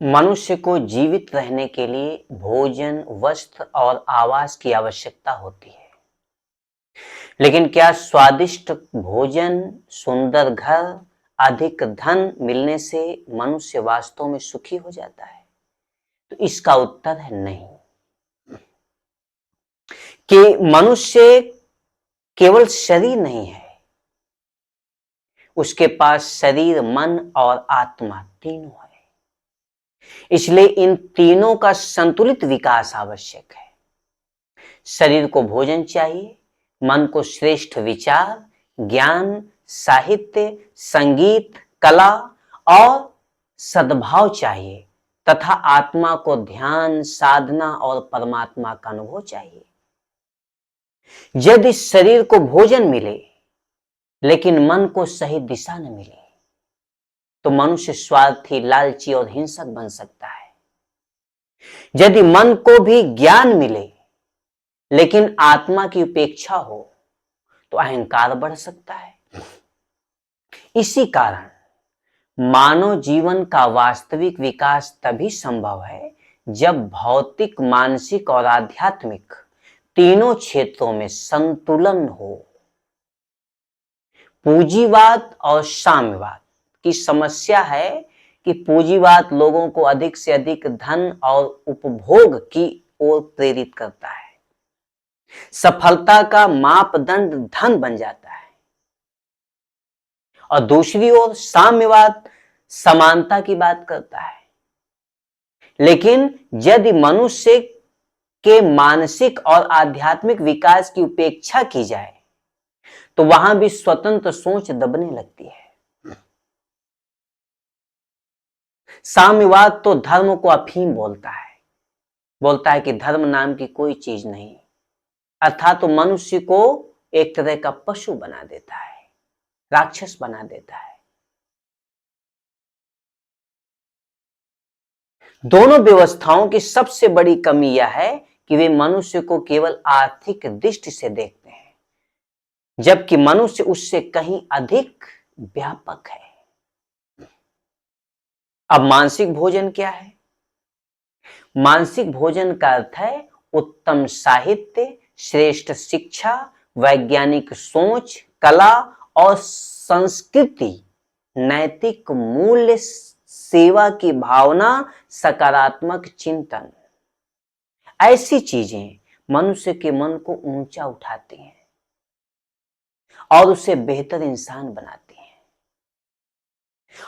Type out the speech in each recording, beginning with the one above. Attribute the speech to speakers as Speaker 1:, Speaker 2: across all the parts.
Speaker 1: मनुष्य को जीवित रहने के लिए भोजन, वस्त्र और आवास की आवश्यकता होती है। लेकिन क्या स्वादिष्ट भोजन, सुंदर घर, अधिक धन मिलने से मनुष्य वास्तव में सुखी हो जाता है? तो इसका उत्तर है नहीं। कि मनुष्य केवल शरीर नहीं है, उसके पास शरीर, मन और आत्मा तीनों है। इसलिए इन तीनों का संतुलित विकास आवश्यक है। शरीर को भोजन चाहिए, मन को श्रेष्ठ विचार, ज्ञान, साहित्य, संगीत, कला और सद्भाव चाहिए तथा आत्मा को ध्यान, साधना और परमात्मा का अनुभव चाहिए। यदि शरीर को भोजन मिले लेकिन मन को सही दिशा न मिले तो मनुष्य स्वार्थी, लालची और हिंसक बन सकता है। यदि मन को भी ज्ञान मिले लेकिन आत्मा की उपेक्षा हो तो अहंकार बढ़ सकता है। इसी कारण मानव जीवन का वास्तविक विकास तभी संभव है जब भौतिक, मानसिक और आध्यात्मिक तीनों क्षेत्रों में संतुलन हो। पूंजीवाद और साम्यवाद की समस्या है कि पूंजीवाद लोगों को अधिक से अधिक धन और उपभोग की ओर प्रेरित करता है। सफलता का मापदंड धन बन जाता है और दूसरी ओर साम्यवाद समानता की बात करता है। लेकिन यदि मनुष्य के मानसिक और आध्यात्मिक विकास की उपेक्षा की जाए तो वहां भी स्वतंत्र सोच दबने लगती है। साम्यवाद तो धर्म को अफीम बोलता है कि धर्म नाम की कोई चीज नहीं, अर्थात तो मनुष्य को एक तरह का पशु बना देता है, राक्षस बना देता है। दोनों व्यवस्थाओं की सबसे बड़ी कमी यह है कि वे मनुष्य को केवल आर्थिक दृष्टि से देखते हैं, जबकि मनुष्य उससे कहीं अधिक व्यापक है। अब मानसिक भोजन क्या है? मानसिक भोजन का अर्थ है उत्तम साहित्य, श्रेष्ठ शिक्षा, वैज्ञानिक सोच, कला और संस्कृति, नैतिक मूल्य, सेवा की भावना, सकारात्मक चिंतन। ऐसी चीजें मनुष्य के मन को ऊंचा उठाती हैं और उसे बेहतर इंसान बनाती हैं।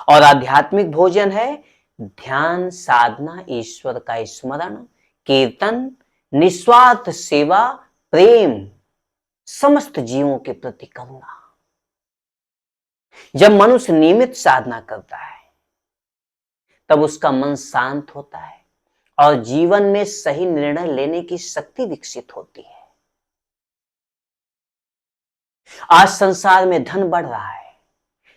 Speaker 1: और आध्यात्मिक भोजन है ध्यान, साधना, ईश्वर का स्मरण, कीर्तन, निस्वार्थ सेवा, प्रेम, समस्त जीवों के प्रति करुणा। जब मनुष्य नियमित साधना करता है तब उसका मन शांत होता है और जीवन में सही निर्णय लेने की शक्ति विकसित होती है। आज संसार में धन बढ़ रहा है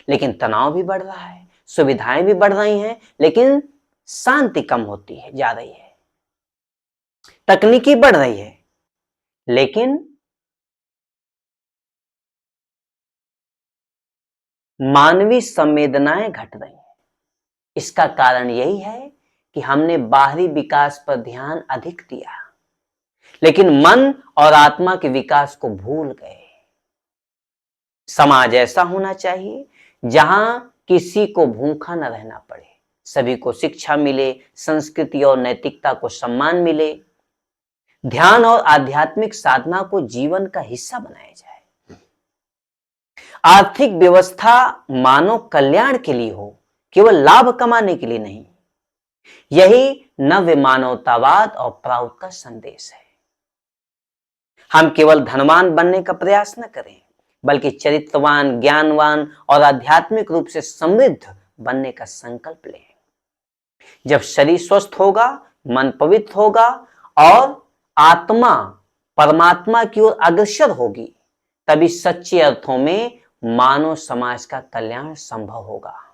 Speaker 1: लेकिन तनाव भी बढ़ रहा है, सुविधाएं भी बढ़ रही हैं लेकिन शांति कम होती है, जा रही है। तकनीकी बढ़ रही है लेकिन मानवीय संवेदनाएं घट रही हैं। इसका कारण यही है कि हमने बाहरी विकास पर ध्यान अधिक दिया लेकिन मन और आत्मा के विकास को भूल गए। समाज ऐसा होना चाहिए जहां किसी को भूखा न रहना पड़े, सभी को शिक्षा मिले, संस्कृति और नैतिकता को सम्मान मिले, ध्यान और आध्यात्मिक साधना को जीवन का हिस्सा बनाया जाए। आर्थिक व्यवस्था मानव कल्याण के लिए हो, केवल लाभ कमाने के लिए नहीं। यही नव्य मानवतावाद और प्राउड का संदेश है। हम केवल धनवान बनने का प्रयास न करें बल्कि चरित्रवान, ज्ञानवान और आध्यात्मिक रूप से समृद्ध बनने का संकल्प लें। जब शरीर स्वस्थ होगा, मन पवित्र होगा और आत्मा परमात्मा की ओर अग्रसर होगी, तभी सच्चे अर्थों में मानव समाज का कल्याण संभव होगा।